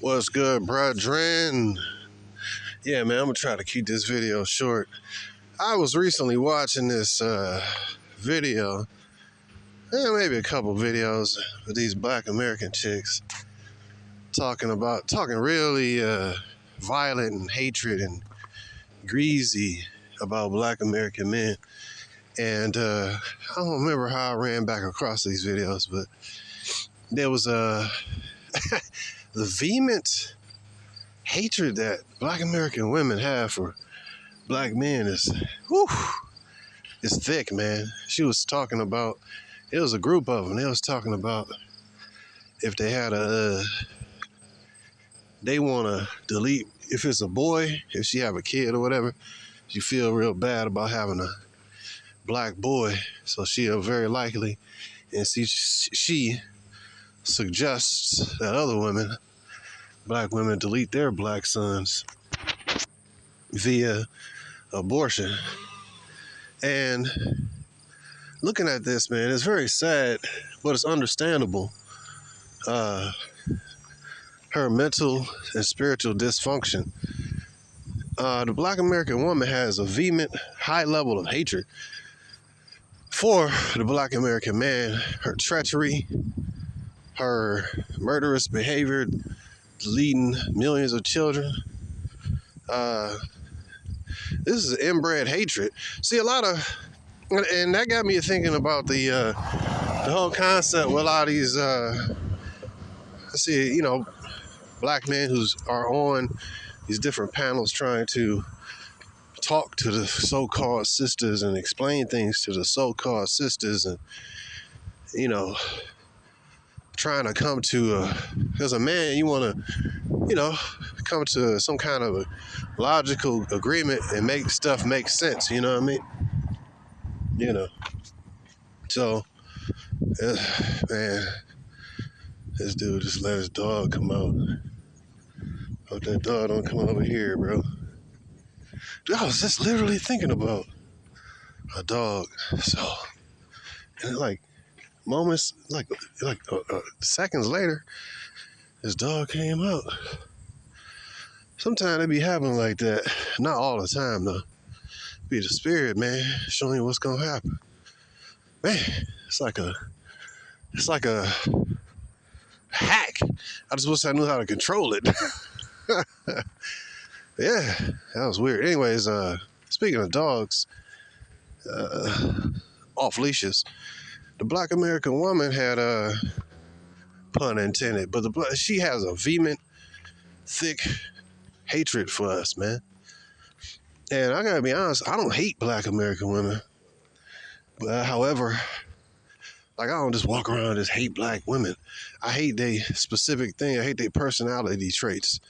What's good, brethren? Yeah, man, I'm gonna try to keep this video short. I was recently watching this video, maybe a couple videos of these black American chicks talking really violent and hatred and greasy about black American men. And I don't remember how I ran back across these videos, but there was the vehement hatred that black American women have for black men is thick, man. She was talking about, it was a group of them. They was talking about if they had they want to delete, if it's a boy, if she have a kid or whatever, you feel real bad about having a black boy. So she'll very likely, and she suggests that other women, black women, delete their black sons via abortion. And looking at this, man, it's very sad, but it's understandable. Her mental and spiritual dysfunction. The black American woman has a vehement, high level of hatred for the black American man, her treachery, her murderous behavior, leading millions of children. This is inbred hatred. See, a lot of, and that got me thinking about the whole concept with a lot of these, black men who are on these different panels trying to talk to the so-called sisters and explain things to the so-called sisters, and trying to come to as a man, you want to come to some kind of a logical agreement and make stuff make sense, you know what I mean? So man, this dude just let his dog come out. Hope that dog don't come over here, bro. Dude, I was just literally thinking about a dog. So, and like moments, like seconds later, his dog came out. Sometimes it be happening like that. Not all the time, though. Be the spirit, man, showing you what's gonna happen. Man, it's like a hack. I just wish I knew how to control it. Yeah, that was weird. Anyways, speaking of dogs, off leashes, the black American woman had pun intended, but she has a vehement, thick hatred for us, man. And I gotta be honest, I don't hate black American women. But however, like, I don't just walk around and just hate black women. I hate their specific thing. I hate their personality traits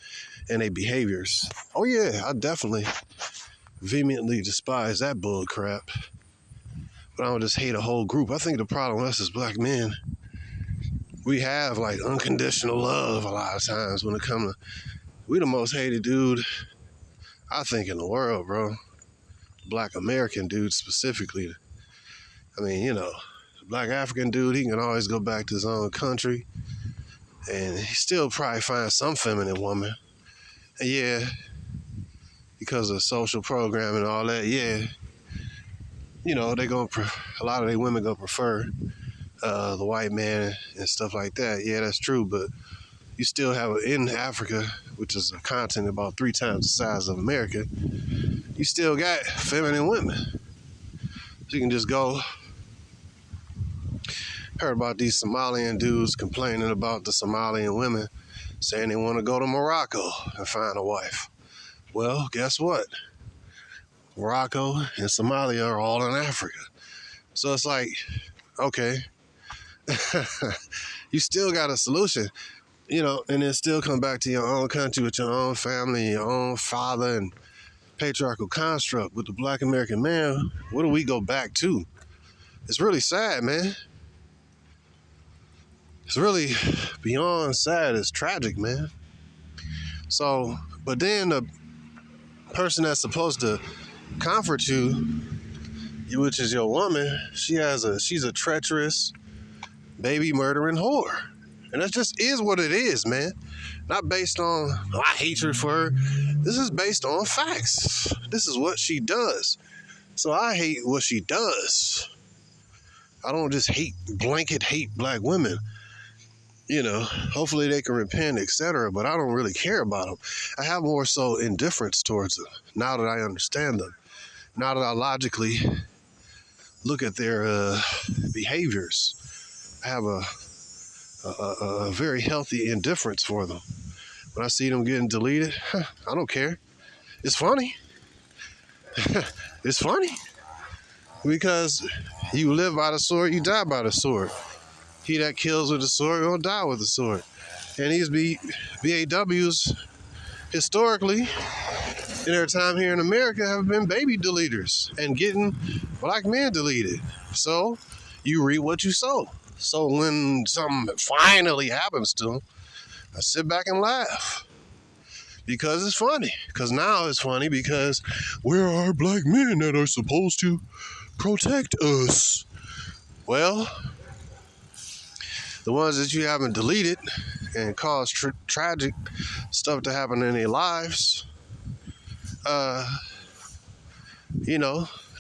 and their behaviors. Oh yeah, I definitely vehemently despise that bull crap. But I don't just hate a whole group. I think the problem with us as black men, we have like unconditional love a lot of times when it comes to, we the most hated dude, I think, in the world, bro. Black American dude specifically. I mean, the black African dude, he can always go back to his own country and he still probably find some feminine woman. And yeah, because of social programming and all that, yeah, a lot of their women gonna prefer the white man and stuff like that. Yeah, that's true, but you still have, in Africa, which is a continent about 3 times the size of America, you still got feminine women. So you can just go. Heard about these Somalian dudes complaining about the Somalian women, saying they want to go to Morocco and find a wife. Well, guess what? Morocco and Somalia are all in Africa. So it's like, okay, you still got a solution, and then still come back to your own country with your own family, your own father and patriarchal construct. With the black American man, what do we go back to? It's really sad, man. It's really beyond sad. It's tragic, man. So, but then the person that's supposed to comfort you, which is your woman, she's a treacherous, baby murdering whore. And that just is what it is, man. Not based on my hatred for her. This is based on facts. This is what she does. So I hate what she does. I don't just blanket hate black women. Hopefully they can repent, etc. But I don't really care about them. I have more so indifference towards them now that I understand them. Now that I logically look at their behaviors, I have a very healthy indifference for them. When I see them getting deleted, I don't care. It's funny. It's funny. Because you live by the sword, you die by the sword. He that kills with the sword gonna die with the sword. And these BAWs, historically, in their time here in America, have been baby deleters and getting black men deleted. So you reap what you sow. So when something finally happens to them, I sit back and laugh. Because it's funny. Because now it's funny because where are black men that are supposed to protect us? Well, the ones that you haven't deleted and caused tragic stuff to happen in their lives,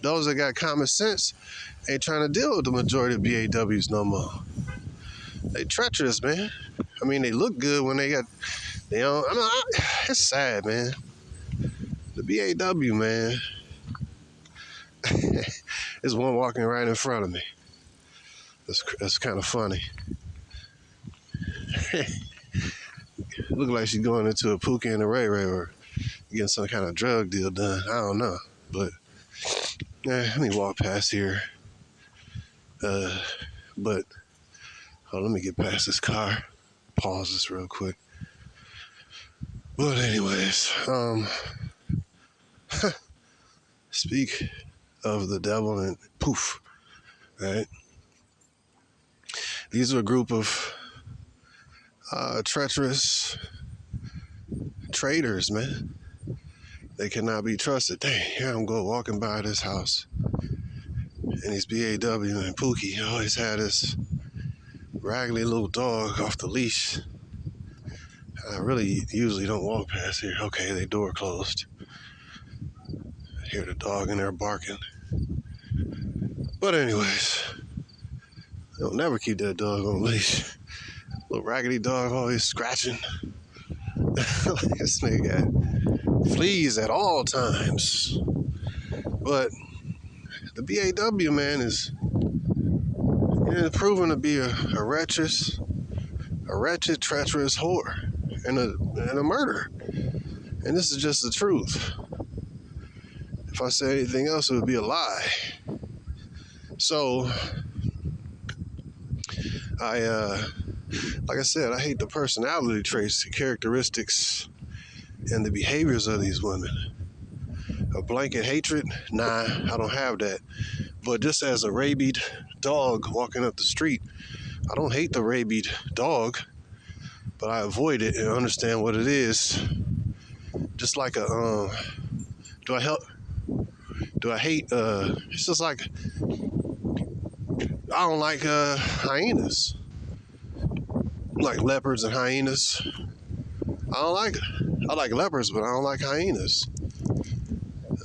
those that got common sense ain't trying to deal with the majority of BAWs no more. They treacherous, man. I mean, they look good when they got, it's sad, man. The BAW, man, is one walking right in front of me. That's kind of funny. Look like she's going into a Pookie and a Ray Ray or getting some kind of drug deal done. I don't know. But, let me walk past here. Let me get past this car. Pause this real quick. But anyways, speak of the devil and poof, right? These are a group of treacherous traitors, man. They cannot be trusted. Dang, here I'm going walking by this house. And these BAW and Pookie always had this raggedy little dog off the leash. I really usually don't walk past here. Okay, they door closed. I hear the dog in there barking. But anyways, they'll never keep that dog on a leash. Little raggedy dog always scratching. This nigga got fleas at all times. But the BAW, man, is proven to be a wretched, treacherous whore and a murderer. And this is just the truth. If I say anything else, it would be a lie. So, like I said, I hate the personality traits, the characteristics, and the behaviors of these women. A blanket hatred? Nah, I don't have that. But just as a rabid dog walking up the street, I don't hate the rabid dog, but I avoid it and understand what it is. Just like do I hate, it's just like, I don't like hyenas. Like leopards and hyenas. I don't like it. I like leopards, but I don't like hyenas.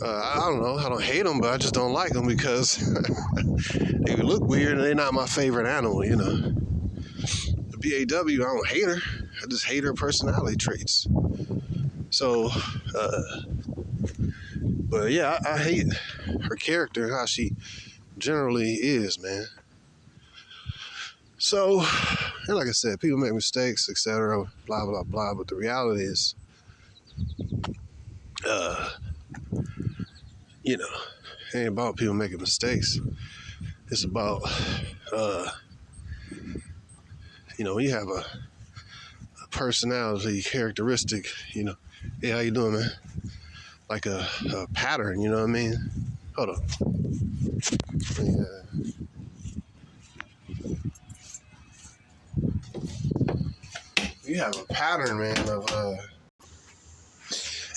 I don't know. I don't hate them, but I just don't like them because they look weird and they're not my favorite animal, The BAW, I don't hate her. I just hate her personality traits. So, but yeah, I hate her character and how she generally is, man. So, and like I said, people make mistakes, etc., blah, blah, blah. But the reality is, it ain't about people making mistakes. It's about, when you have a personality characteristic, hey, how you doing, man? Like a pattern, you know what I mean? Hold on. You have a pattern, man, of,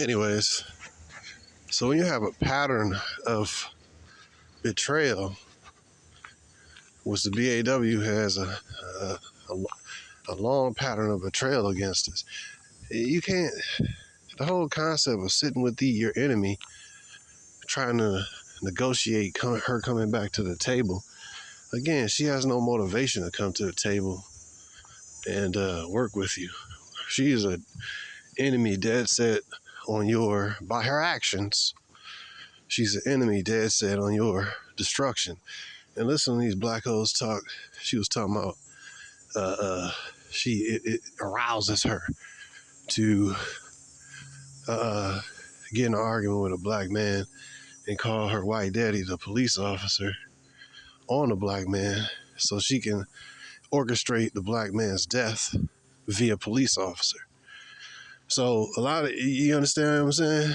anyways. So when you have a pattern of betrayal, which the BAW has a a long pattern of betrayal against us. You can't, the whole concept of sitting with your enemy, trying to negotiate her coming back to the table. Again, she has no motivation to come to the table and work with you. She is an enemy dead set on by her actions. She's an enemy dead set on your destruction. And listen to these black hoes talk. She was talking about it arouses her to get in an argument with a black man and call her white daddy the police officer on the black man so she can orchestrate the black man's death via police officer. So you understand what I'm saying?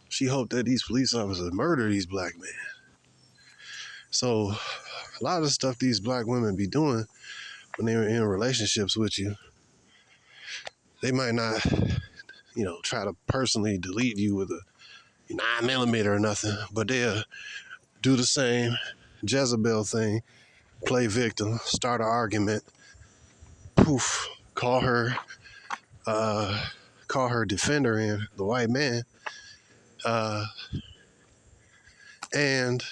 She hoped that these police officers murder these black men. So a lot of the stuff these black women be doing when they're in relationships with you, they might not, try to personally delete you with a 9mm or nothing, but they'll do the same Jezebel thing, play victim, start an argument, poof, call her defender in, the white man, and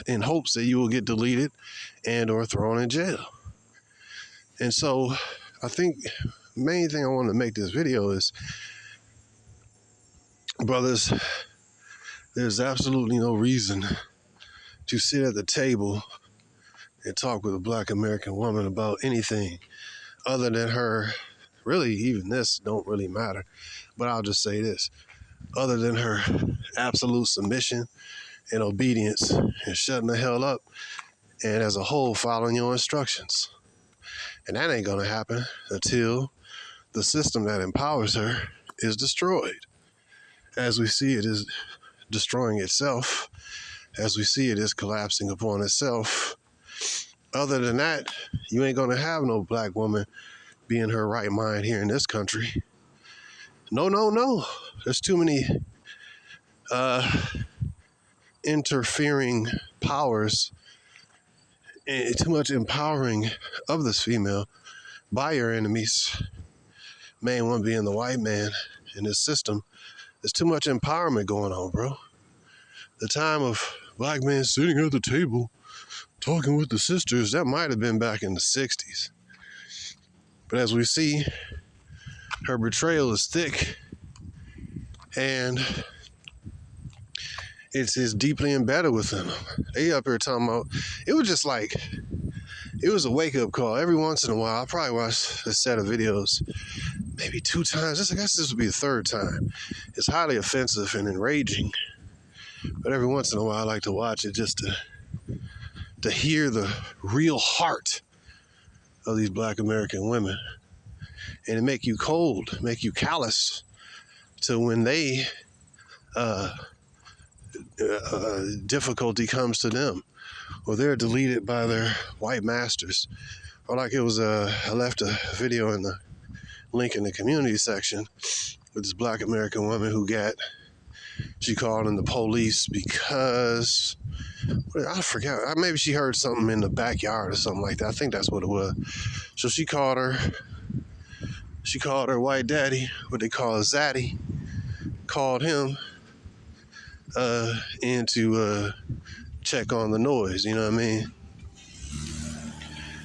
in hopes that you will get deleted and or thrown in jail. And so I think the main thing I want to make this video is, brothers, there's absolutely no reason to sit at the table and talk with a black American woman about anything other than her, really even this don't really matter, but I'll just say this, other than her absolute submission and obedience and shutting the hell up and as a whole following your instructions. And that ain't gonna happen until the system that empowers her is destroyed. As we see, it is destroying itself. As we see, it is collapsing upon itself. Other than that, you ain't gonna have no black woman be in her right mind here in this country. No. There's too many interfering powers and too much empowering of this female by your enemies. Main one being the white man in this system. There's too much empowerment going on, bro. The time of black men sitting at the table talking with the sisters, that might have been back in the 60s. But as we see, her betrayal is thick and it's deeply embedded within them. They up here talking about, it was a wake-up call. Every once in a while, I probably watch a set of videos maybe 2 times. I guess this would be the 3rd time. It's highly offensive and enraging. But every once in a while, I like to watch it just to hear the real heart of these black American women. And it make you cold, make you callous to when they difficulty comes to them, or they're deleted by their white masters. Or like it was I left a video in the link in the community section with this black American woman she called in the police because I forgot, maybe she heard something in the backyard or something like that. I think that's what it was. So she called her white daddy, what they call a zaddy, called him in to check on the noise, you know what I mean?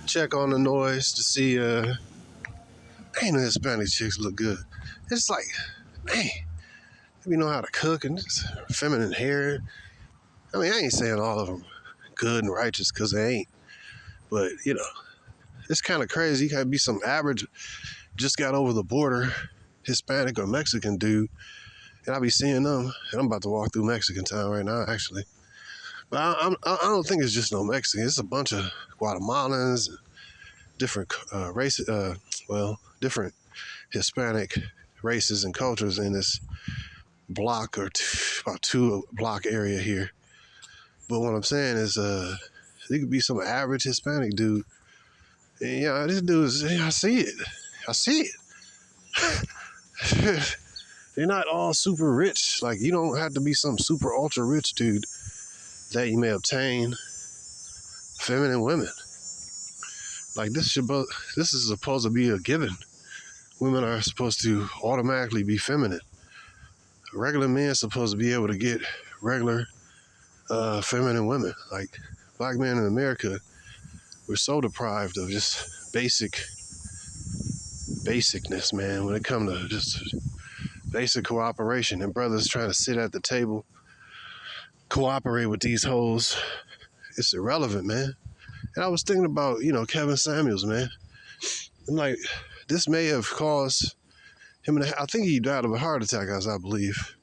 Check on the noise to see, ain't no Hispanic chicks look good. It's like, man, they know how to cook and just feminine hair. I mean, I ain't saying all of them good and righteous because they ain't. But, it's kind of crazy. You gotta be some average, just got over the border, Hispanic or Mexican dude, and I be seeing them, and I'm about to walk through Mexican town right now, actually. But I don't think it's just no Mexican. It's a bunch of Guatemalans, different races, different Hispanic races and cultures in this block or about 2 block area here. But what I'm saying is, it could be some average Hispanic dude. And, this dude is, I see it. They're not all super rich. Like, you don't have to be some super ultra rich dude that you may obtain feminine women. Like this is supposed to be a given. Women are supposed to automatically be feminine. Regular men are supposed to be able to get regular feminine women. Like black men in America, we're so deprived of just basicness, man, when it comes to just basic cooperation. And brothers trying to sit at the table, cooperate with these hoes, it's irrelevant, man. And I was thinking about, Kevin Samuels, man. I'm like, this may have caused him, I think he died of a heart attack, as I believe.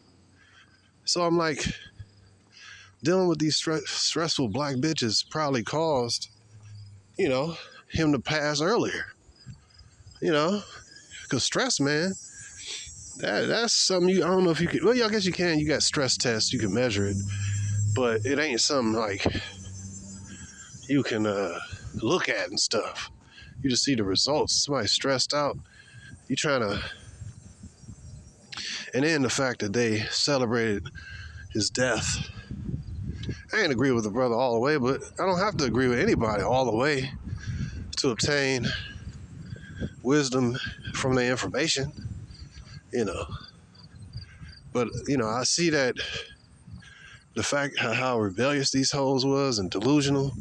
So I'm like, dealing with these stressful black bitches probably caused, him to pass earlier. Because stress, man, that's something I don't know if you can, well, yeah, I guess you can. You got stress tests, you can measure it, but it ain't something like you can look at and stuff. You just see the results. Somebody's stressed out. You trying to, and then the fact that they celebrated his death. I ain't agree with the brother all the way, but I don't have to agree with anybody all the way to obtain wisdom from the information, But, I see that the fact how rebellious these hoes was and delusional,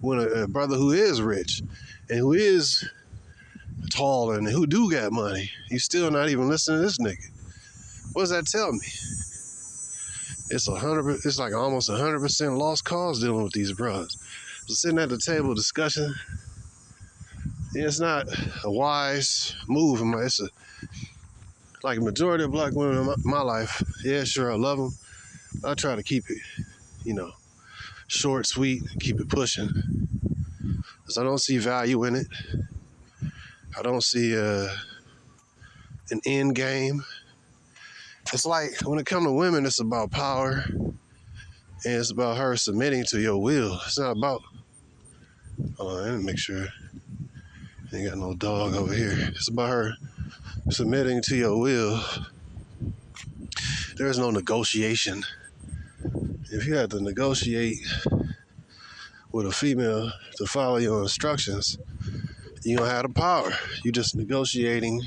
when a brother who is rich and who is tall and who do got money, he's still not even listening to this nigga. What does that tell me? It's like almost 100% lost cause dealing with these brothers. So sitting at the table discussing, it's not a wise move. It's like a majority of black women in my life. Yeah, sure, I love them. I try to keep it, short, sweet, keep it pushing. Because I don't see value in it. I don't see an end game. It's like when it comes to women, it's about power. And it's about her submitting to your will. It's not about, let me make sure. Ain't got no dog over here. It's about her submitting to your will. There's no negotiation. If you have to negotiate with a female to follow your instructions, you don't have the power. You just negotiating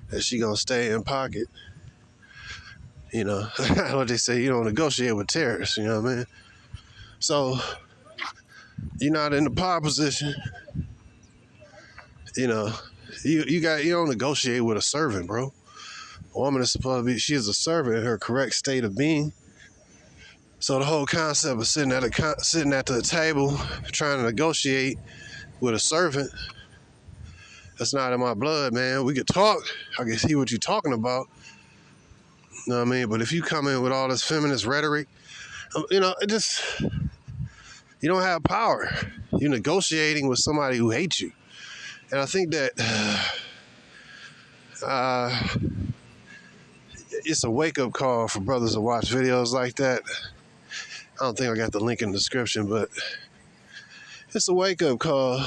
that she gonna stay in pocket. What they say, you don't negotiate with terrorists, you know what I mean? So, you're not in the power position. You don't negotiate with a servant, bro. A woman is supposed to be, she is a servant in her correct state of being. So the whole concept of sitting at the table trying to negotiate with a servant, that's not in my blood, man. We could talk. I can see what you're talking about. You know what I mean? But if you come in with all this feminist rhetoric, it just, you don't have power. You're negotiating with somebody who hates you. And I think that it's a wake-up call for brothers to watch videos like that. I don't think I got the link in the description, but it's a wake-up call.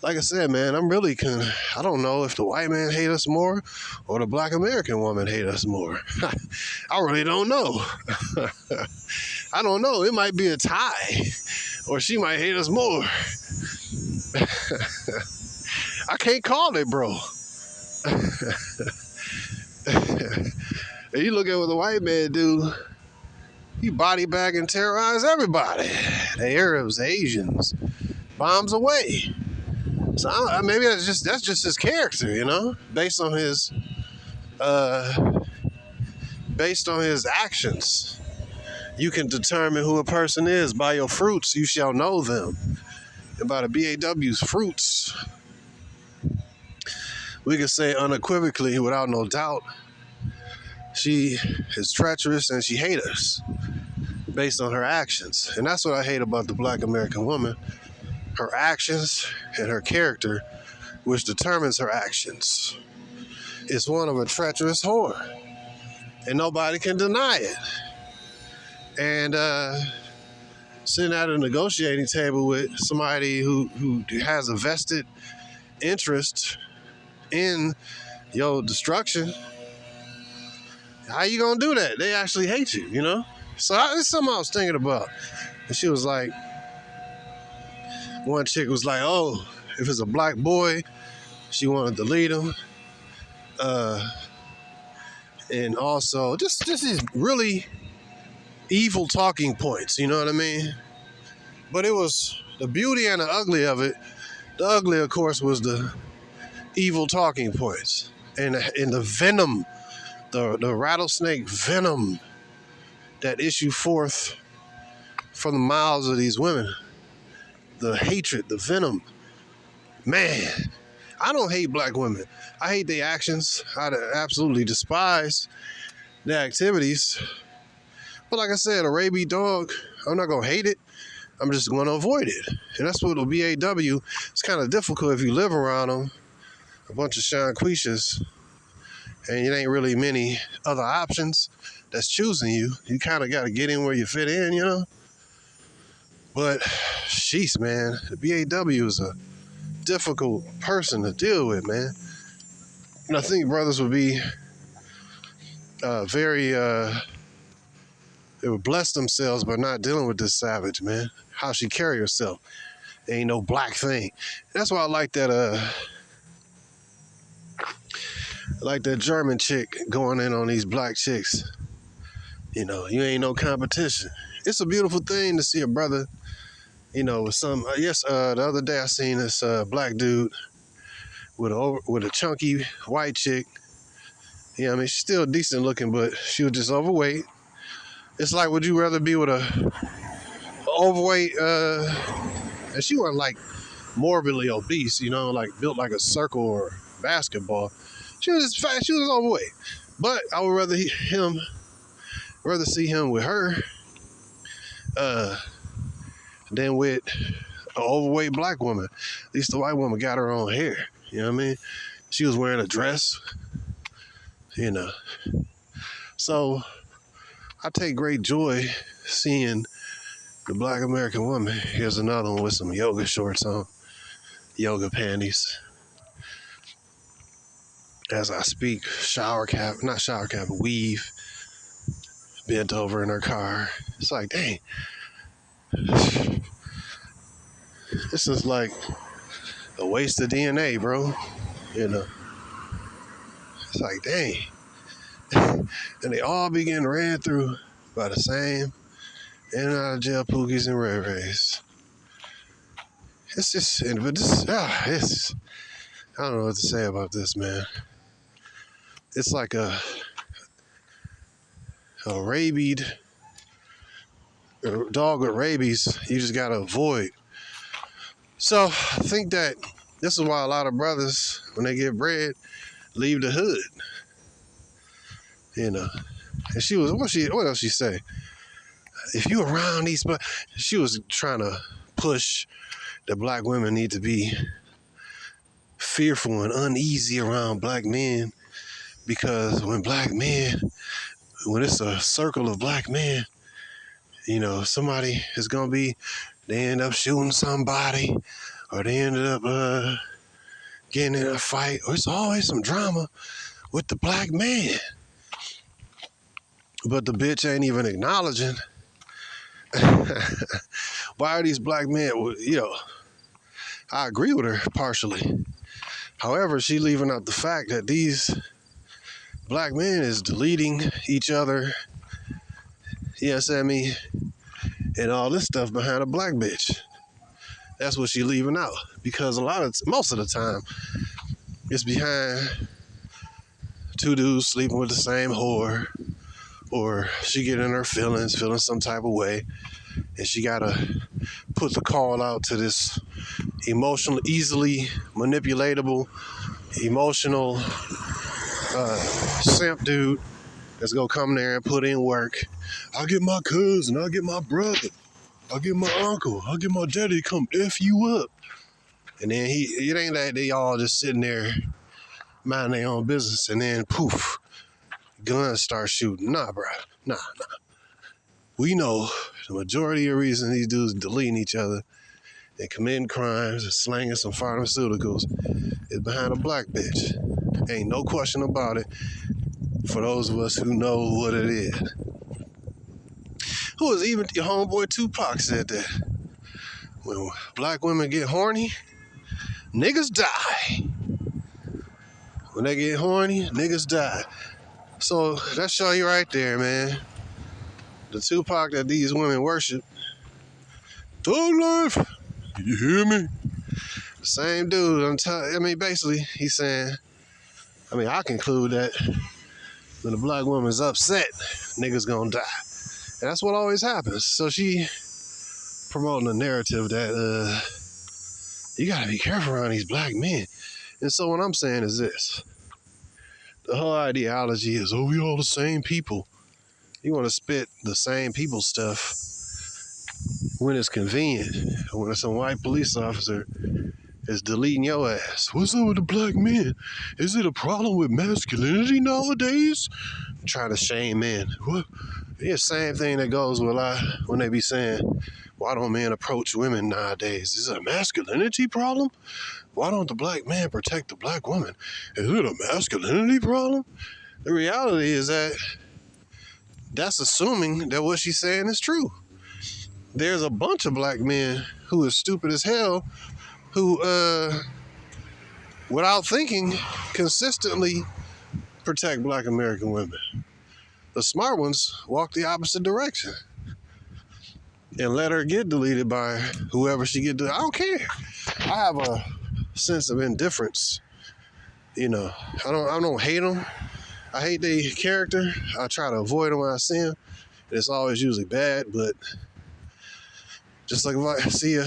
Like I said, man, I don't know if the white man hate us more or the black American woman hate us more. I really don't know. I don't know. It might be a tie, or she might hate us more. I can't call it, bro. And you look at what the white man do, he body bag and terrorize everybody. The Arabs, the Asians, bombs away. So maybe that's just his character, based on his actions. You can determine who a person is by your fruits. You shall know them. And by the BAW's fruits, we can say unequivocally, without no doubt, she is treacherous and she hates us based on her actions. And that's what I hate about the black American woman. Her actions and her character, which determines her actions, is one of a treacherous whore. And nobody can deny it. And sitting at a negotiating table with somebody who has a vested interest in your destruction, how you gonna do that? They actually hate you, So it's something I was thinking about. And she was like, One chick was like, oh, if it's a black boy, she wanted to delete him. And also just these really evil talking points, you know what I mean? But it was the beauty and the ugly of it. The ugly, of course, was the evil talking points and the venom, the rattlesnake venom that issue forth from the mouths of these women. The hatred, the venom. Man, I don't hate black women. I hate their actions. I absolutely despise their activities. But like I said, a rabid dog, I'm not going to hate it. I'm just going to avoid it. And that's what the BAW, it's kind of difficult if you live around them. A bunch of Shanquishas, and it ain't really many other options that's choosing you. You kind of got to get in where you fit in, you know? But, sheesh, man, the BAW is a difficult person to deal with, man. And I think brothers would be they would bless themselves by not dealing with this savage, man. How she carry herself. Ain't no black thing. That's why I like that German chick going in on these black chicks. You know, you ain't no competition. It's a beautiful thing to see a brother, you know, with some, the other day I seen this black dude with a chunky white chick. Yeah, I mean, she's still decent looking, but she was just overweight. It's like, would you rather be with a overweight, and she wasn't like morbidly obese, you know, like built like a circle or basketball. She was just fat, she was overweight. But I would rather see him with her than with an overweight black woman. At least the white woman got her own hair, you know what I mean? She was wearing a dress, you know. So I take great joy seeing the black American woman. Here's another one with some yoga shorts on, yoga panties. As I speak, weave, bent over in her car. It's like, dang, this is like a waste of DNA, bro. You know, it's like, dang. And they all be getting ran through by the same in and out of jail pookies and ray rays. It's just, I don't know what to say about this, man. It's like a dog with rabies. You just gotta avoid. So I think that this is why a lot of brothers, when they get bred, leave the hood. You know, and she was what else she say? If you around these, but she was trying to push that black women need to be fearful and uneasy around black men, because when it's a circle of black men, you know, somebody is gonna be, they end up shooting somebody, or they ended up getting in a fight, or it's always some drama with the black man. But the bitch ain't even acknowledging. Why are these black men, you know, I agree with her partially. However, she leaving out the fact that these black men is deleting each other, you know what I mean, and all this stuff behind a black bitch. That's what she leaving out. Because most of the time, it's behind two dudes sleeping with the same whore, or she get in her feeling some type of way, and she gotta put the call out to this easily manipulatable, emotional simp dude that's gonna come there and put in work. I'll get my cousin, I'll get my brother, I'll get my uncle, I'll get my daddy to come F you up. And then it ain't that they all just sitting there minding their own business, and then poof, guns start shooting. Nah, bro. Nah. We know the majority of the reason these dudes deleting each other and committing crimes and slanging some pharmaceuticals is behind a black bitch. Ain't no question about it for those of us who know what it is. Who was even your homeboy Tupac said that. When black women get horny, niggas die. When they get horny, niggas die. So that show you right there, man. The Tupac that these women worship. Thug life. You hear me? The same dude. Basically, he's saying, I conclude that when a black woman's upset, niggas gonna die. And that's what always happens. So she promoting a narrative that you gotta be careful around these black men. And so what I'm saying is this. The whole ideology is, we all the same people. You want to spit the same people stuff when it's convenient. When some white police officer is deleting your ass. What's up with the black men? Is it a problem with masculinity nowadays? Try to shame men. What? It's the same thing that goes with when they be saying, why don't men approach women nowadays? Is it a masculinity problem? Why don't the black man protect the black woman? Is it a masculinity problem? The reality is that's assuming that what she's saying is true. There's a bunch of black men who is stupid as hell who, without thinking, consistently protect black American women. The smart ones walk the opposite direction and let her get deleted by whoever she get deleted. I don't care. I have a sense of indifference. I don't hate them. I hate their character. I try to avoid them when I see them. It's always usually bad, but just like if I see a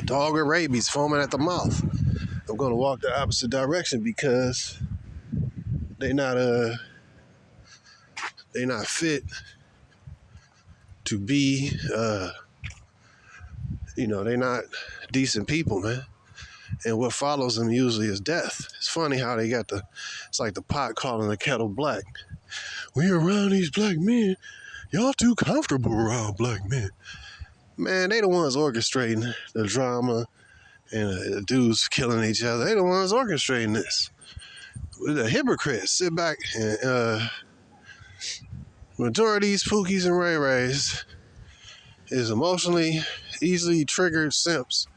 dog with rabies foaming at the mouth, I'm going to walk the opposite direction because they not fit to be, they not decent people, man. And what follows them usually is death. It's funny how it's like the pot calling the kettle black. When you're around these black men, y'all too comfortable around black men. Man, they the ones orchestrating the drama and the dudes killing each other. They the ones orchestrating this. The hypocrites sit back and majority of these Pookies and Ray Rays is emotionally easily triggered simps.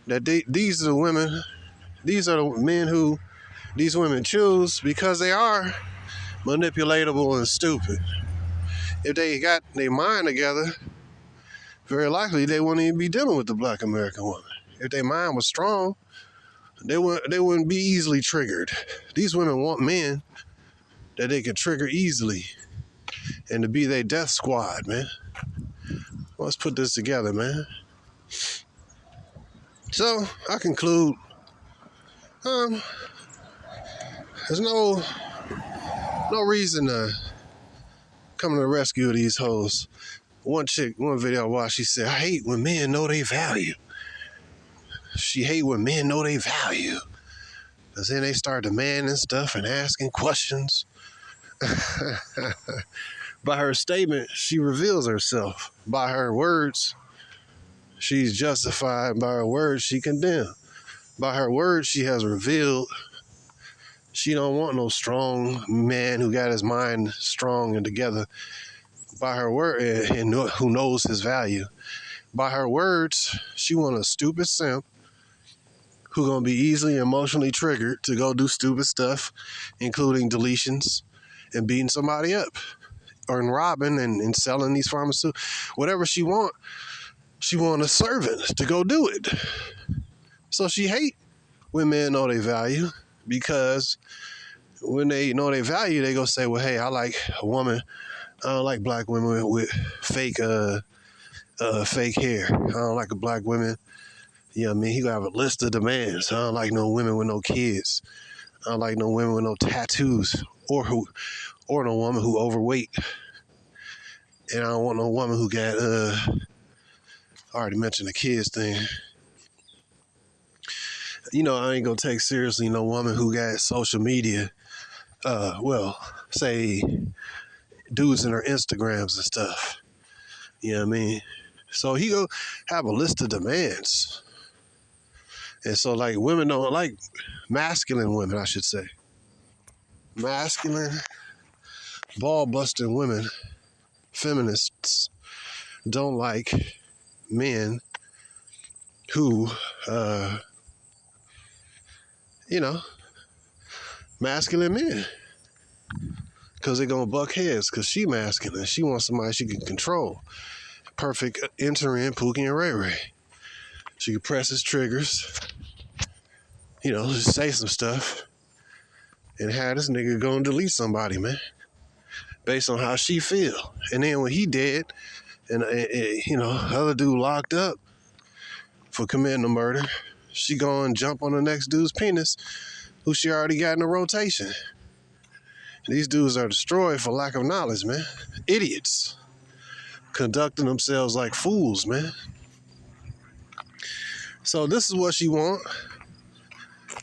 That these are the men who these women choose because they are manipulatable and stupid. If they got their mind together, very likely they wouldn't even be dealing with the black American woman. If their mind was strong, they wouldn't be easily triggered. These women want men that they can trigger easily and to be their death squad, man. Let's put this together, man. So I conclude, there's no reason to come to the rescue of these hoes. One video I watched, she said, I hate when men know they value. She hate when men know they value. Because then they start demanding stuff and asking questions. By her statement, she reveals herself. By her words, she's justified. By her words, she condemned. By her words, she has revealed she don't want no strong man who got his mind strong and together. By her word, and who knows his value. By her words, she want a stupid simp who gonna be easily emotionally triggered to go do stupid stuff, including deletions and beating somebody up, or robbing and selling these pharmaceuticals. Whatever she want a servant to go do it. So she hate when men know their value, because when they know their value, they go say, well, hey, I like a woman. I don't like black women with fake hair. I don't like a black woman. You know what I mean? He gonna have a list of demands. I don't like no women with no kids. I don't like no women with no tattoos, or no woman who overweight. And I don't want no woman who got I already mentioned the kids thing. I ain't gonna take seriously no woman who got social media. Say dudes in her Instagrams and stuff. You know what I mean? So he go have a list of demands. And so like women don't like masculine women, I should say. Masculine, ball busting women, feminists don't like men who, you know, masculine men. Because they're going to buck heads because she masculine. She wants somebody she can control. Perfect interim Pookie and Ray Ray. She can press his triggers, just say some stuff and have this nigga go and delete somebody, man, based on how she feel. And then when he dead and, other dude locked up for committing a murder, she go and jump on the next dude's penis who she already got in the rotation. These dudes are destroyed for lack of knowledge, man. Idiots. Conducting themselves like fools, man. So this is what she want.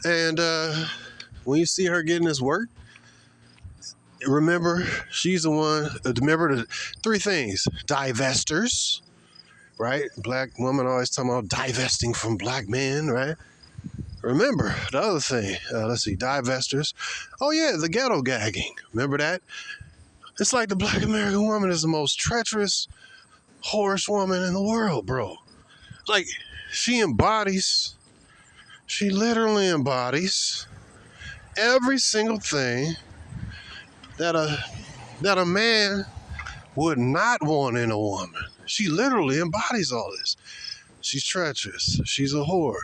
And when you see her getting this work, remember, she's the one, remember the three things. Divestors, right? Black woman always talking about divesting from black men, right? Remember the other thing, divestors. Oh yeah, the ghetto gagging. Remember that? It's like the black American woman is the most treacherous, whorish woman in the world, bro. Like, she literally embodies every single thing that a man would not want in a woman. She literally embodies all this. She's treacherous. She's a whore.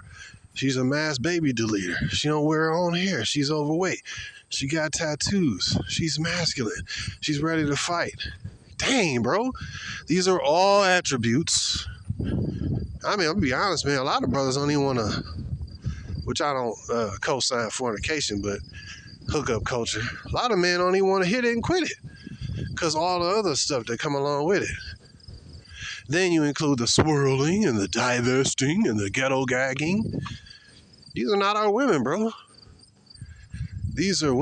She's a mass baby deleter. She don't wear her own hair. She's overweight. She got tattoos. She's masculine. She's ready to fight. Dang, bro. These are all attributes. I mean, I'm gonna be honest, man. A lot of brothers don't even want to, which I don't co-sign fornication, but hookup culture. A lot of men don't even want to hit it and quit it because all the other stuff that come along with it. Then you include the swirling and the divesting and the ghetto gagging. These are not our women, bro. These are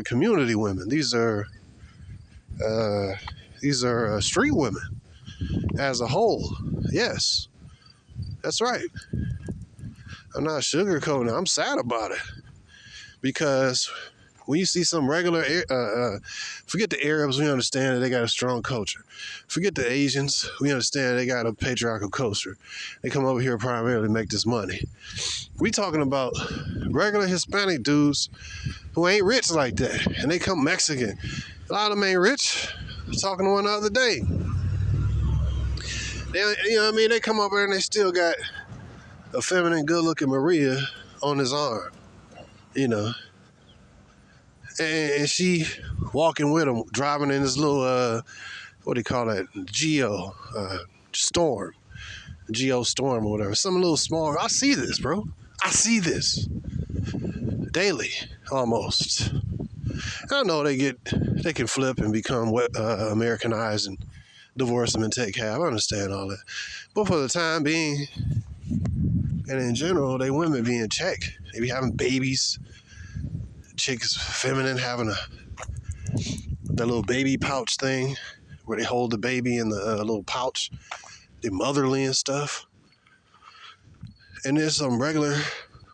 community women. These are street women as a whole. Yes, that's right. I'm not sugarcoating it. I'm sad about it because when you see some regular, forget the Arabs, we understand that they got a strong culture. Forget the Asians, we understand they got a patriarchal culture. They come over here primarily to make this money. We talking about regular Hispanic dudes who ain't rich like that, and they come Mexican. A lot of them ain't rich. I was talking to one the other day. They come over and they still got a feminine, good-looking Maria on his arm, And she walking with him, driving in this little, what do you call that? Storm or whatever. Some little small. I see this, bro. I see this daily, almost. I know they can flip and become Americanized and divorce them and take half. I understand all that. But for the time being, and in general, they women be in check. They be having babies. Chicks, feminine, having that little baby pouch thing where they hold the baby in the little pouch. They're motherly and stuff. And there's some regular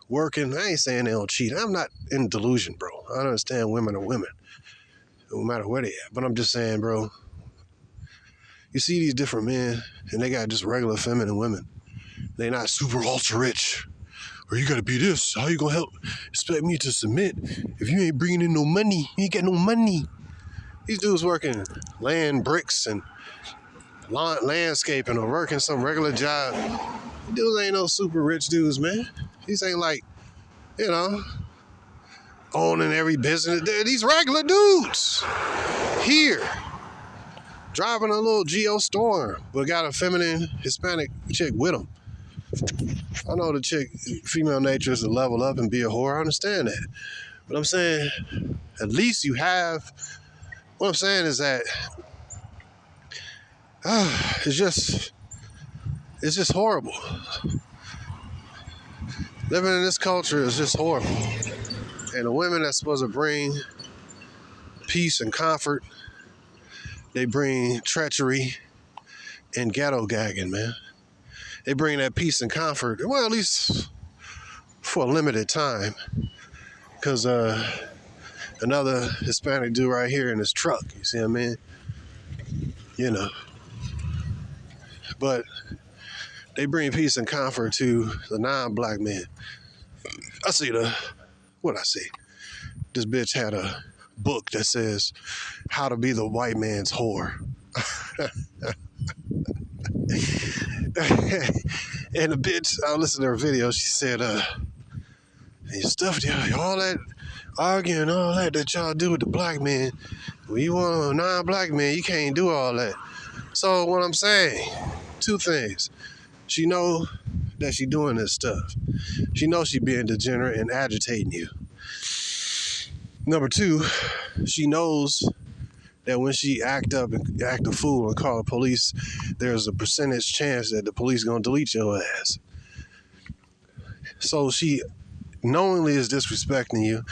working. I ain't saying they don't cheat. I'm not in delusion, bro. I understand women are women, no matter where they at. But I'm just saying, bro, you see these different men, and they got just regular feminine women. They not super ultra rich. Or you gotta be this. How you gonna expect me to submit if you ain't bringing in no money? You ain't got no money. These dudes working laying bricks and landscaping or working some regular job. These dudes ain't no super rich dudes, man. These ain't like, owning every business. They're these regular dudes here driving a little Geo Storm, but got a feminine Hispanic chick with them. I know the female nature is to level up and be a whore. I understand that. But I'm saying, at least you have, what I'm saying is that, it's just horrible. Living in this culture is just horrible. And the women that's supposed to bring peace and comfort, they bring treachery and ghetto gagging, man. They bring that peace and comfort, well, at least for a limited time. Because another Hispanic dude right here in his truck, you see what I mean? But They bring peace and comfort to the non-black men. What I see? This bitch had a book that says how to be the white man's whore. And the bitch, I listened to her video, she said, stuff, all that arguing, all that y'all do with the black men, when you want a non-black man, you can't do all that. So what I'm saying, two things. She know that she doing this stuff. She knows she being degenerate and agitating you. Number two, she knows that when she act up and act a fool and call the police, there's a percentage chance that the police gonna delete your ass. So she knowingly is disrespecting you,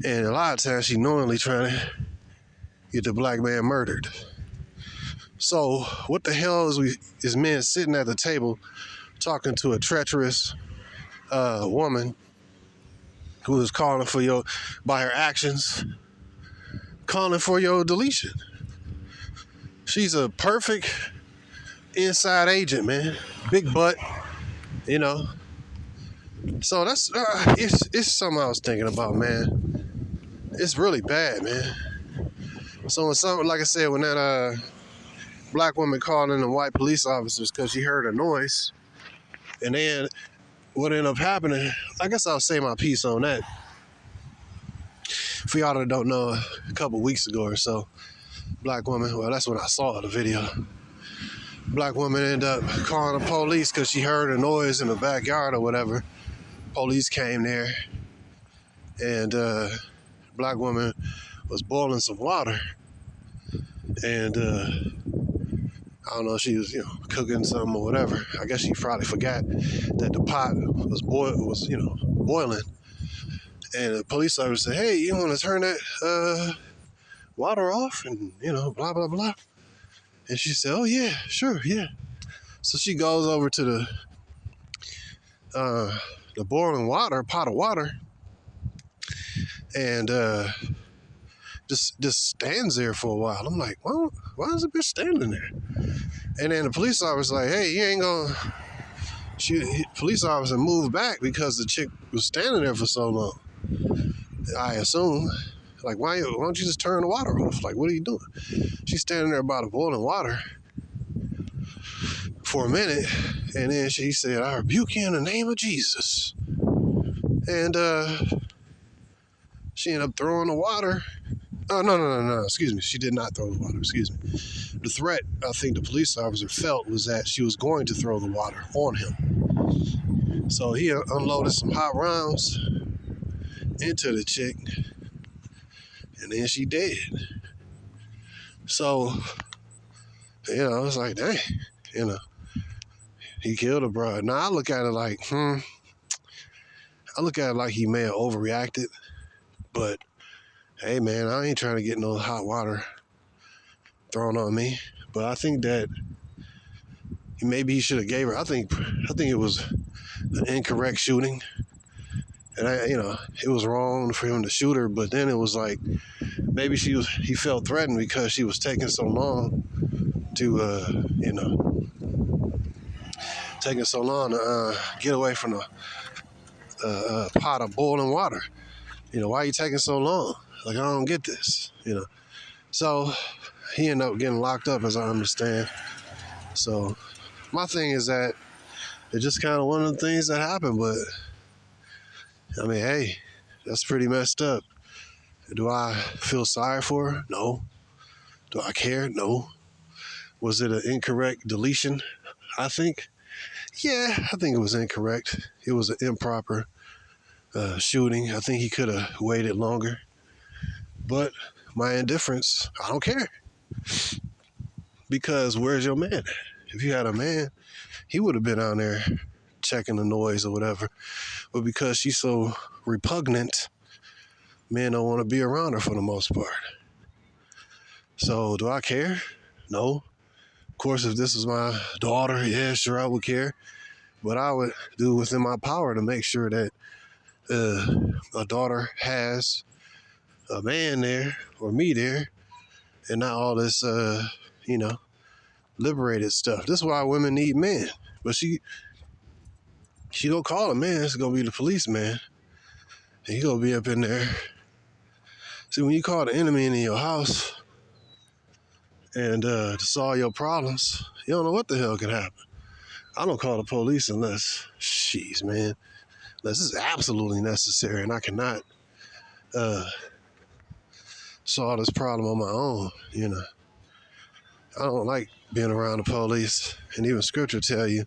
and a lot of times she knowingly trying to get the black man murdered. So what the hell is men sitting at the table talking to a treacherous woman who is calling for by her actions, calling for your deletion? She's a perfect inside agent, man. Big butt, you know. So that's it's something I was thinking about, man. It's really bad, man. So like I said, when that black woman called in the white police officers because she heard a noise, and then what ended up happening, I guess I'll say my piece on that. For y'all that don't know, a couple weeks ago or so, black woman, well, that's when I saw the video. Black woman ended up calling the police because she heard a noise in the backyard or whatever. Police came there, and black woman was boiling some water, and I don't know, she was cooking something or whatever. I guess she probably forgot that the pot was boiling, and the police officer said, "Hey, you want to turn that water off?" And blah blah blah. And she said, "Oh yeah, sure, yeah." So she goes over to the boiling water, pot of water, and just stands there for a while. I'm like, well, why is the bitch standing there? And then the police officer's like, "Hey, you ain't gonna..." Police officer moved back because the chick was standing there for so long. I assume, like, why don't you just turn the water off? Like, what are you doing? She's standing there by the boiling water for a minute, and then she said, "I rebuke you in the name of Jesus." And she ended up throwing the water. Oh, no. Excuse me. She did not throw the water. Excuse me. The threat, I think the police officer felt, was that she was going to throw the water on him. So he unloaded some hot rounds into the chick, and then she dead. So, it's like, dang, he killed a broad. Now, I look at it like, he may have overreacted, but hey, man, I ain't trying to get no hot water thrown on me. But I think that maybe he should have gave her. I think it was an incorrect shooting, and it was wrong for him to shoot her. But then it was like maybe he felt threatened because she was taking so long to get away from the pot of boiling water. Why are you taking so long? Like, I don't get this, So he ended up getting locked up, as I understand. So my thing is that it's just kind of one of the things that happened. But, I mean, hey, that's pretty messed up. Do I feel sorry for her? No. Do I care? No. Was it an incorrect deletion? I think. Yeah, I think it was incorrect. It was an improper shooting. I think he could have waited longer. But my indifference, I don't care. Because where's your man? If you had a man, he would have been out there checking the noise or whatever. But because she's so repugnant, men don't want to be around her for the most part. So do I care? No. Of course, if this was my daughter, yeah, sure, I would care. But I would do within my power to make sure that a daughter has a man there or me there, and not all this, liberated stuff. This is why women need men, But she gonna call a man. It's gonna be the policeman. And he gonna be up in there. See, when you call the enemy into your house and to solve your problems, you don't know what the hell can happen. I don't call the police unless, man, unless it's absolutely necessary and I cannot solve this problem on my own, I don't like being around the police. And even scripture tell you,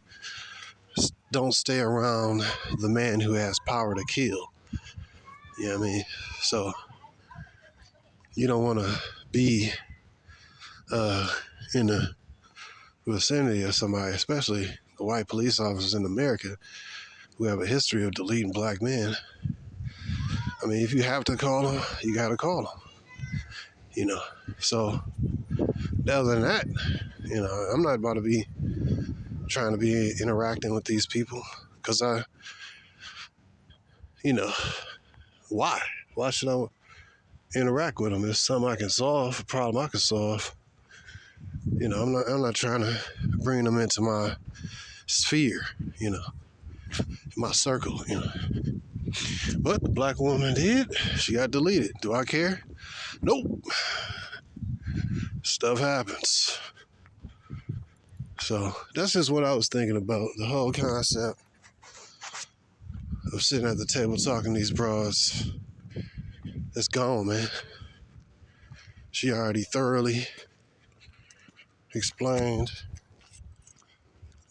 don't stay around the man who has power to kill. You know what I mean? So you don't want to be in the vicinity of somebody, especially the white police officers in America who have a history of deleting black men. I mean, if you have to call them, you got to call them. So other than that, I'm not about to be trying to be interacting with these people because why? Why should I interact with them? It's something I can solve, a problem I can solve. I'm not trying to bring them into my sphere, my circle, But the black woman did. She got deleted. Do I care? Nope. Stuff happens. So that's just what I was thinking about. The whole concept of sitting at the table talking to these broads. It's gone, man. She already thoroughly explained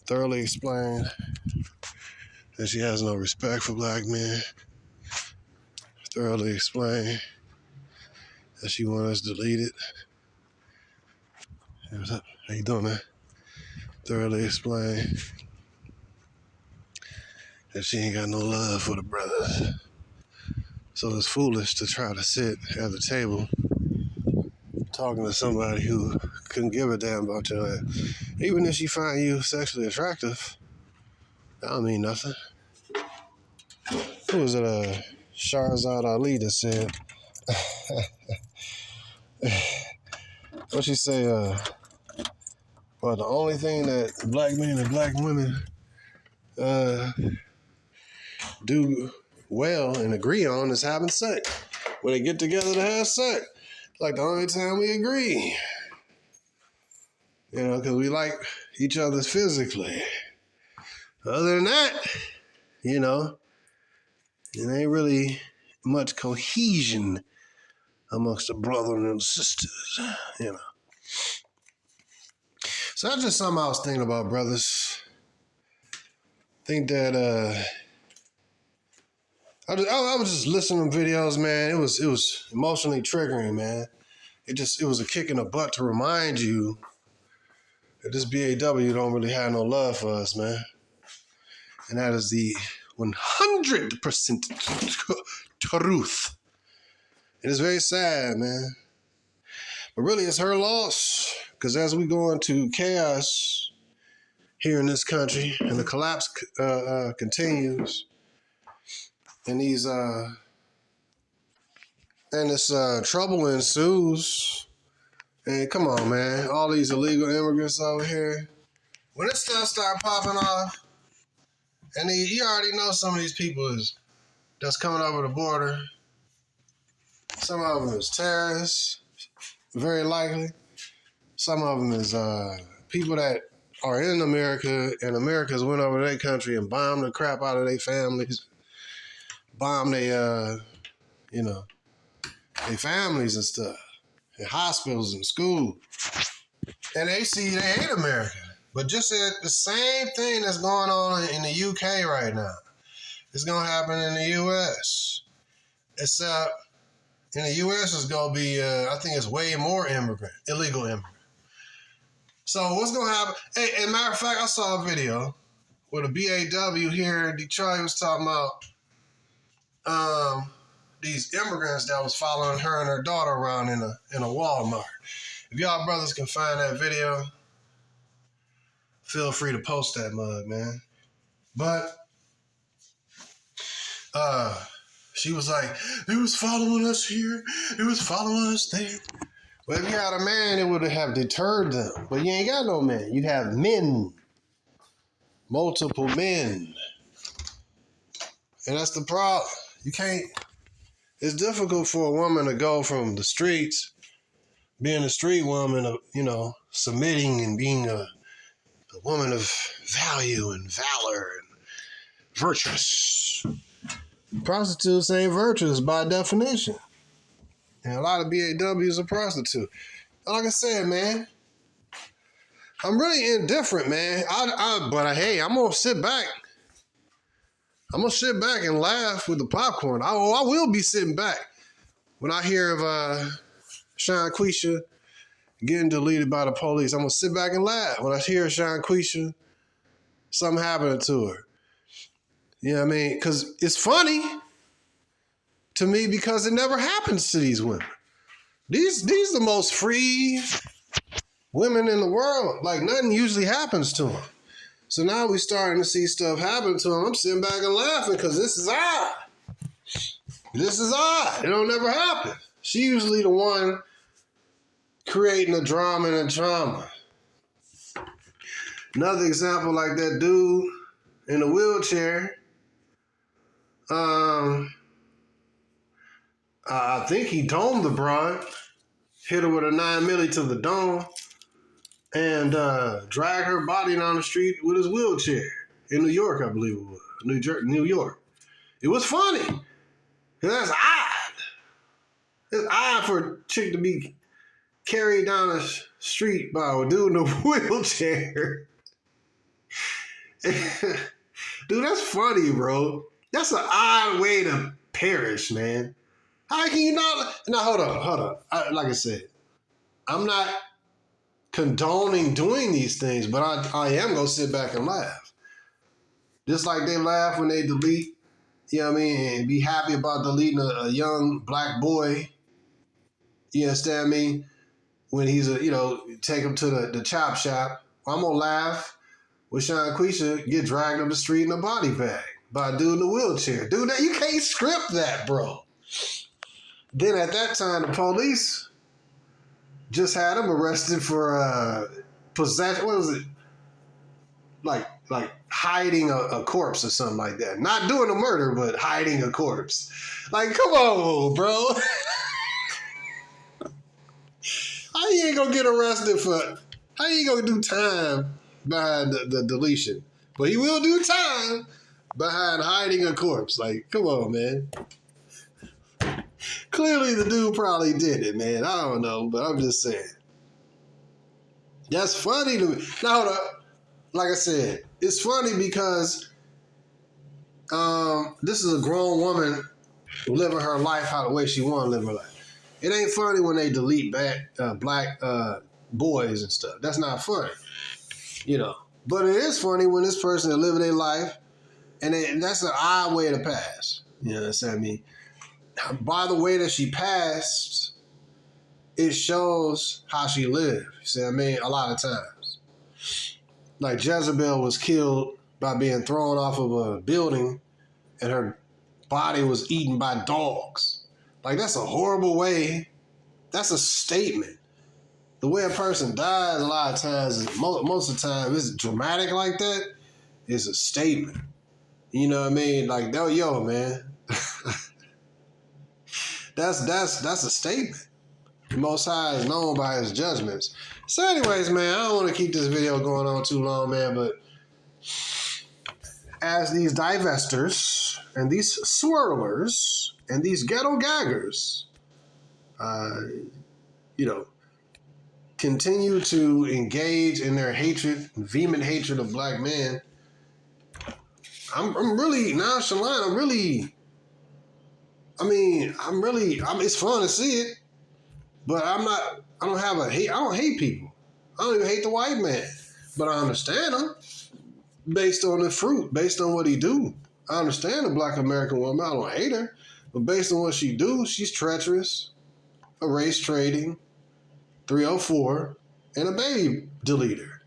that she has no respect for black men. Thoroughly explained that she wants us deleted. Hey, what's up? How you doing, man? Thoroughly explained that she ain't got no love for the brothers. So it's foolish to try to sit at the table talking to somebody who couldn't give a damn about your life. Even if she find you sexually attractive, that don't mean nothing. Who was it? Shahrazad Ali that said, what she say? Well, the only thing that black men and black women do well and agree on is having sex. When they get together to have sex, like the only time we agree. Because we like each other physically. Other than that, it ain't really much cohesion amongst the brothers and sisters, So that's just something I was thinking about, brothers. Think that I was just listening to videos, man. It was emotionally triggering, man. It was a kick in the butt to remind you that this BAW don't really have no love for us, man. And that is the 100% truth. It is very sad, man. But really, it's her loss. Because as we go into chaos here in this country, and the collapse continues, and this trouble ensues, and come on, man, all these illegal immigrants over here, when this stuff start popping off, and you already know some of these people that's coming over the border. Some of them is terrorists, very likely. Some of them is people that are in America, and America's went over their country and bombed the crap out of their families, bombed their families and stuff, in hospitals and schools. And they hate America. But just the same thing that's going on in the UK right now is going to happen in the US. Except in the US it's going to be, I think it's way more illegal immigrant. So what's going to happen? Hey, as a matter of fact, I saw a video where the BAW here in Detroit was talking about these immigrants that was following her and her daughter around in a Walmart. If y'all brothers can find that video, feel free to post that mug, man. But she was like, they was following us here, they was following us there. Well, if you had a man, it would have deterred them. But you ain't got no man. You have men. multiple men. And that's the problem. You can't, it's difficult for a woman to go from the streets, being a street woman, submitting and being a woman of value and valor and virtuous. Prostitutes ain't virtuous by definition. And a lot of BAWs are prostitutes. Like I said, man, I'm really indifferent, man. But hey, I'm gonna sit back. I'm gonna sit back and laugh with the popcorn. I will be sitting back when I hear of Shanquisha getting deleted by the police. I'm gonna sit back and laugh when I hear Shanquisha, something happening to her. You know what I mean? Because it's funny to me because it never happens to these women. These the most free women in the world. Like, nothing usually happens to them. So now we're starting to see stuff happen to them. I'm sitting back and laughing because this is odd. This is odd. It don't never happen. She usually the one creating a drama and a trauma. Another example, like that dude in the wheelchair. I think he domed the broad, hit her with a 9mm to the dome, and dragged her body down the street with his wheelchair in New York, I believe it was. New York. It was funny. That's odd. It's odd for a chick to be carried down the street by a dude in a wheelchair. Dude, that's funny, bro. That's an odd way to perish, man. How can you not? Now, hold on. Like I said, I'm not condoning doing these things, but I am going to sit back and laugh. Just like they laugh when they delete, you know what I mean, and be happy about deleting a young black boy, you understand me, when he's take him to the chop shop. I'm going to laugh when Shanquisha get dragged up the street in a body bag by a dude in a wheelchair. Dude, you can't script that, bro. Then at that time, the police just had him arrested for possession. What was it? Like hiding a corpse or something like that. Not doing a murder, but hiding a corpse. Like, come on, bro. How you ain't gonna get arrested for? How you gonna do time behind the deletion? But he will do time behind hiding a corpse. Like, come on, man. Clearly the dude probably did it, man. I don't know, but I'm just saying. That's funny to me. Now, hold up. Like I said, it's funny because this is a grown woman living her life how the way she want to live her life. It ain't funny when they delete black boys and stuff. That's not funny, But it is funny when this person is living their life, and that's an odd way to pass. You know what I mean? By the way that she passed, it shows how she lived. You see what I mean? A lot of times. Like Jezebel was killed by being thrown off of a building and her body was eaten by dogs. Like, that's a horrible way. That's a statement. The way a person dies a lot of times, most of the time, it's dramatic like that. It's a statement. You know what I mean? Like, yo, man. That's a statement. The Most High is known by his judgments. So anyways, man, I don't want to keep this video going on too long, man, but as these divestors and these swirlers and these ghetto gaggers, continue to engage in their hatred, vehement hatred of black men, I'm really nonchalant. It's fun to see it, but I don't hate people. I don't even hate the white man, but I understand him based on the fruit, based on what he do. I understand the black American woman. I don't hate her, but based on what she do, she's treacherous, a race trading, 304, and a baby deleter.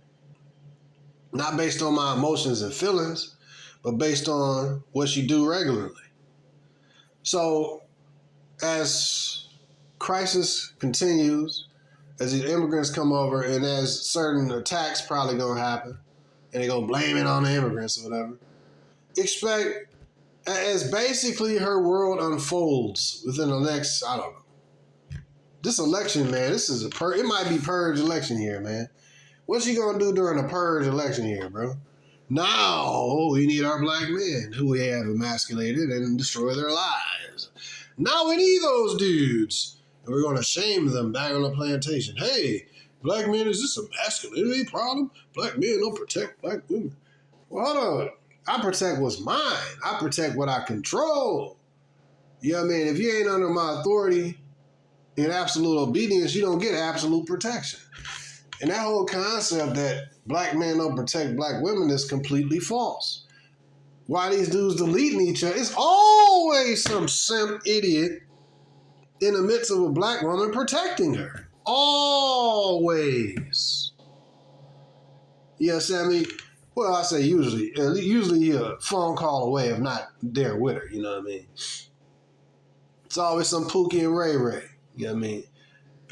Not based on my emotions and feelings, but based on what she do regularly. So, as crisis continues, as these immigrants come over, and as certain attacks probably gonna happen, and they go blame it on the immigrants or whatever. Expect, as basically her world unfolds within the next, I don't know. This election, man, this is it might be purge election year, man. What's she gonna do during a purge election year, bro? Now we need our black men who we have emasculated and destroy their lives. Now we need those dudes. And we're gonna shame them back on the plantation. Hey, black men, is this a masculinity problem? Black men don't protect black women. Well, hold on. I protect what's mine. I protect what I control. You know what I mean? If you ain't under my authority in absolute obedience, you don't get absolute protection. And that whole concept that black men don't protect black women is completely false. Why these dudes deleting each other? It's always some simp idiot in the midst of a black woman protecting her. Always. Yes, I mean, well, I say usually a phone call away if not there with her, you know what I mean? It's always some Pookie and Ray Ray, you know what I mean?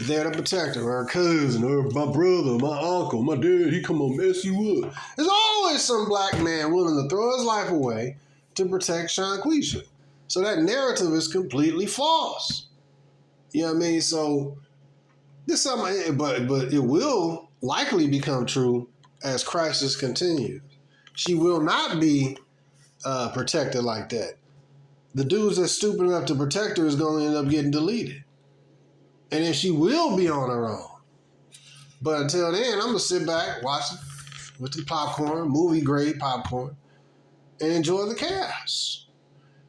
There to protect her, her cousin, or my brother, my uncle, my dad, he come and mess you up. There's always some black man willing to throw his life away to protect Shanquisha. So that narrative is completely false. You know what I mean? So this something, but it will likely become true as crisis continues. She will not be protected like that. The dudes that's stupid enough to protect her is going to end up getting deleted. And then she will be on her own. But until then, I'm going to sit back, watch it with the popcorn, movie grade popcorn, and enjoy the chaos.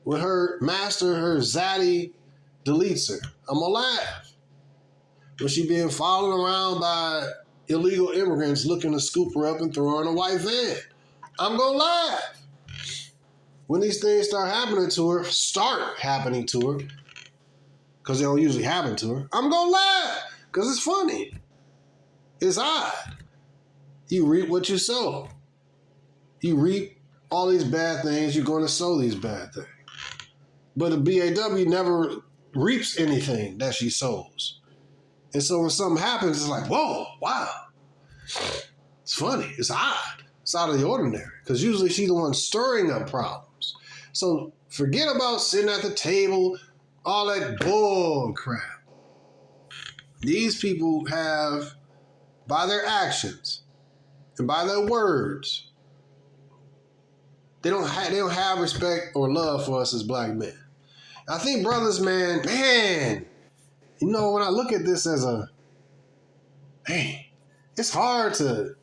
When her master, her zaddy, deletes her, I'm going to laugh. When she being followed around by illegal immigrants looking to scoop her up and throw her in a white van, I'm going to laugh. When these things start happening to her, because they don't usually happen to her, I'm going to laugh because it's funny. It's odd. You reap what you sow. You reap all these bad things, you're going to sow these bad things. But a BAW never reaps anything that she sows. And so when something happens, it's like, whoa, wow. It's funny. It's odd. It's out of the ordinary because usually she's the one stirring up problems. So forget about sitting at the table, all that bull crap. These people have, by their actions and by their words, they don't have respect or love for us as black men. I think brothers, man, you know, when I look at this as it's hard to,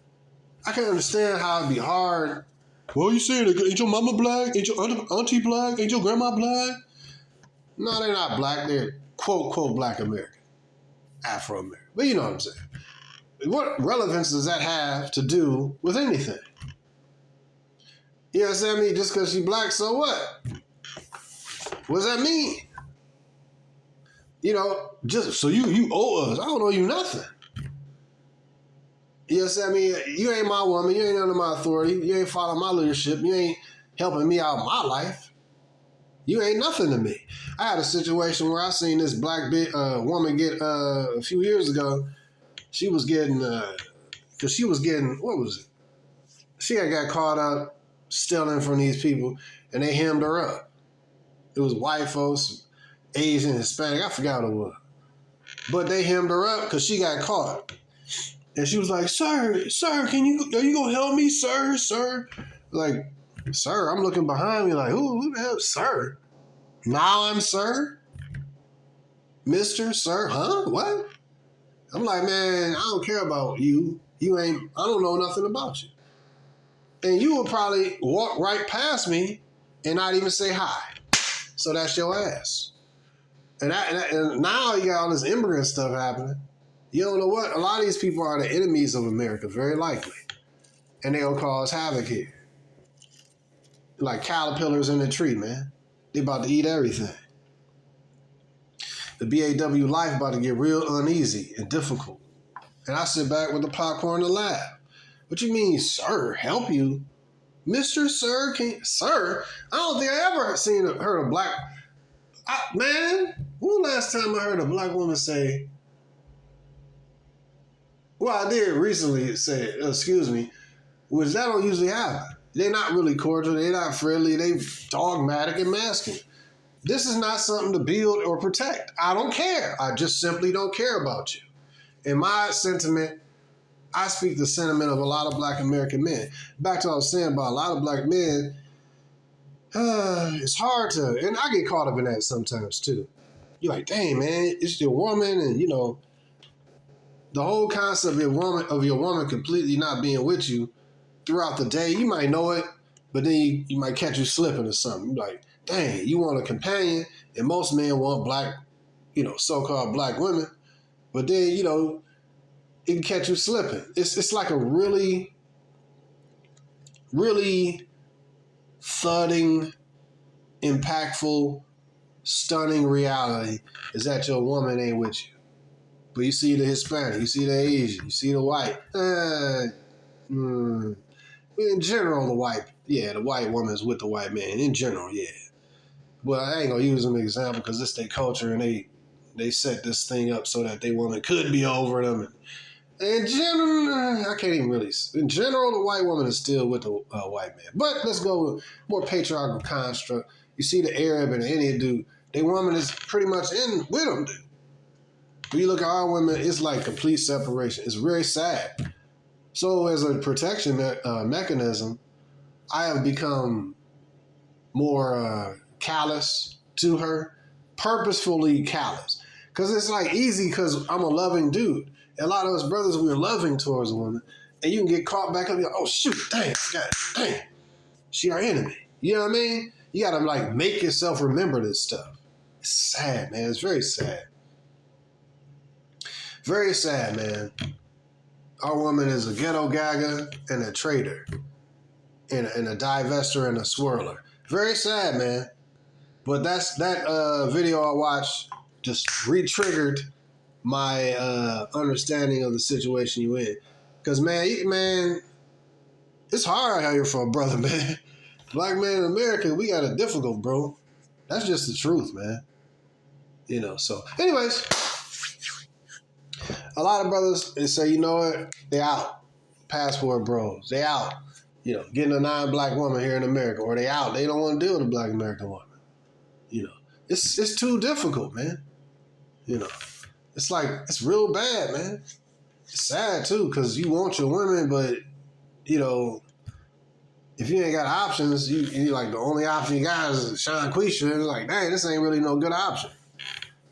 I can understand how it'd be hard. Well, you saying, ain't your mama black? Ain't your auntie black? Ain't your grandma black? No, they're not black. They're quote, quote, black American, Afro-American. But you know what I'm saying. What relevance does that have to do with anything? You know what I mean? Just because she's black, so what? What does that mean? You know, just so you owe us. I don't owe you nothing. You know what I mean? You ain't my woman. You ain't under my authority. You ain't following my leadership. You ain't helping me out in my life. You ain't nothing to me. I had a situation where I seen this black woman get, a few years ago, she was getting, what was it? She had got caught up stealing from these people, and they hemmed her up. It was white folks, Asian, Hispanic, I forgot what it was. But they hemmed her up because she got caught. And she was like, sir, are you going to help me, sir? Like, sir, I'm looking behind me like, who the hell, sir? Now I'm sir? Mr. Sir, huh? What? I'm like, man, I don't care about you. I don't know nothing about you. And you would probably walk right past me and not even say hi. So that's your ass. And now you got all this immigrant stuff happening. You don't know what? A lot of these people are the enemies of America, very likely. And they'll cause havoc here. Like caterpillars in the tree, man. They about to eat everything. The BAW life about to get real uneasy and difficult. And I sit back with the popcorn and laugh. What you mean, sir, help you? Mr. Sir, sir? I don't think I ever heard a black... man, when the last time I heard a black woman say... Well, I did recently say, excuse me, which that don't usually happen. They're not really cordial. They're not friendly. They dogmatic and masculine. This is not something to build or protect. I don't care. I just simply don't care about you. In my sentiment, I speak the sentiment of a lot of Black American men. Back to what I was saying about a lot of Black men, it's hard to, and I get caught up in that sometimes too. You're like, dang, man, it's your woman, and you know, the whole concept of your woman completely not being with you throughout the day. You might know it, but then you might catch you slipping or something. You're like, dang, you want a companion, and most men want Black, you know, so-called Black women, but then, you know, it can catch you slipping. It's like a really, really thudding, impactful, stunning reality is that your woman ain't with you. But you see the Hispanic, you see the Asian, you see the white. In general, the white woman is with the white man. In general, yeah. Well, I ain't gonna use them as an example because it's their culture and they set this thing up so that their woman could be over them. In general, I can't even really. In general, the white woman is still with the white man. But let's go with more patriarchal construct. You see the Arab and the Indian dude, their woman is pretty much in with them, dude. When you look at our women, it's like complete separation. It's very sad. So as a protection mechanism, I have become more callous to her, purposefully callous. Because it's like easy because I'm a loving dude. And a lot of us brothers, we're loving towards a woman, and you can get caught back up. You're like, oh, shoot, dang, she our enemy. You know what I mean? You got to like make yourself remember this stuff. It's sad, man. It's very sad. Very sad, man. Our woman is a ghetto gagger and a traitor and a divester and a swirler. Very sad, man. But that video I watched just re-triggered my understanding of the situation you in. Because, man, it's hard out here for a brother, man. Black man in America, we got it difficult, bro. That's just the truth, man. You know, so anyways, a lot of brothers, they say, you know what? They out. Passport bros. They out. You know, getting a non-black woman here in America. Or they out. They don't want to deal with a black American woman. You know, it's too difficult, man. You know, it's like, it's real bad, man. It's sad, too, because you want your women, but, you know, if you ain't got options, you like, the only option you got is Sean Quisha. And it's like, dang, this ain't really no good option.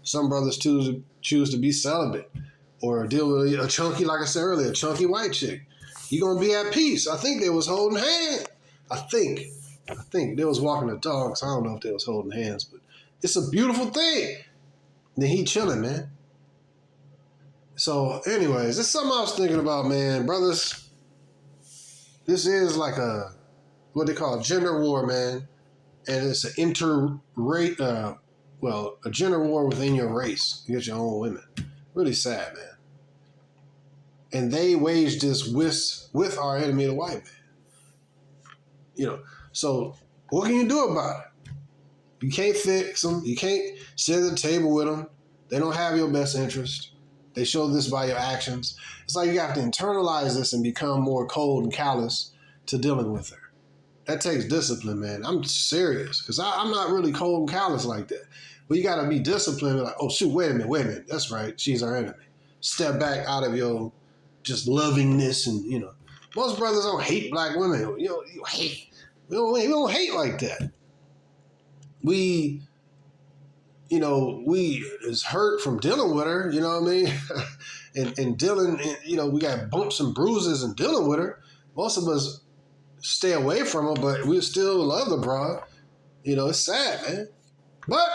Some brothers choose to be celibate or deal with a chunky, like I said earlier, a chunky white chick. You gonna be at peace. I think they was holding hands. I think they was walking the dogs. I don't know if they was holding hands, but it's a beautiful thing. Then he chilling, man. So anyways, this is something I was thinking about, man. Brothers, this is like what they call a gender war, man. And it's a gender war within your race against your own women. Really sad, man. And they waged this with our enemy, the white man. You know, so what can you do about it? You can't fix them. You can't sit at the table with them. They don't have your best interest. They show this by your actions. It's like you have to internalize this and become more cold and callous to dealing with her. That takes discipline, man. I'm serious, because I'm not really cold and callous like that. But you got to be disciplined. Like, oh, shoot, wait a minute. That's right. She's our enemy. Step back out of your just lovingness. And, you know, most brothers don't hate black women. You know, you hate. We don't hate like that. We is hurt from dealing with her, you know what I mean? and dealing, you know, we got bumps and bruises and dealing with her. Most of us stay away from her, but we still love the broad. You know, it's sad, man. But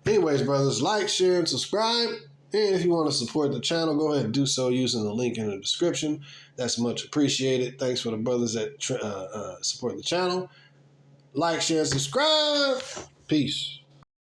anyways, brothers, like, share, and subscribe. And if you want to support the channel, go ahead and do so using the link in the description. That's much appreciated. Thanks for the brothers that support the channel. Like, share, and subscribe. Peace.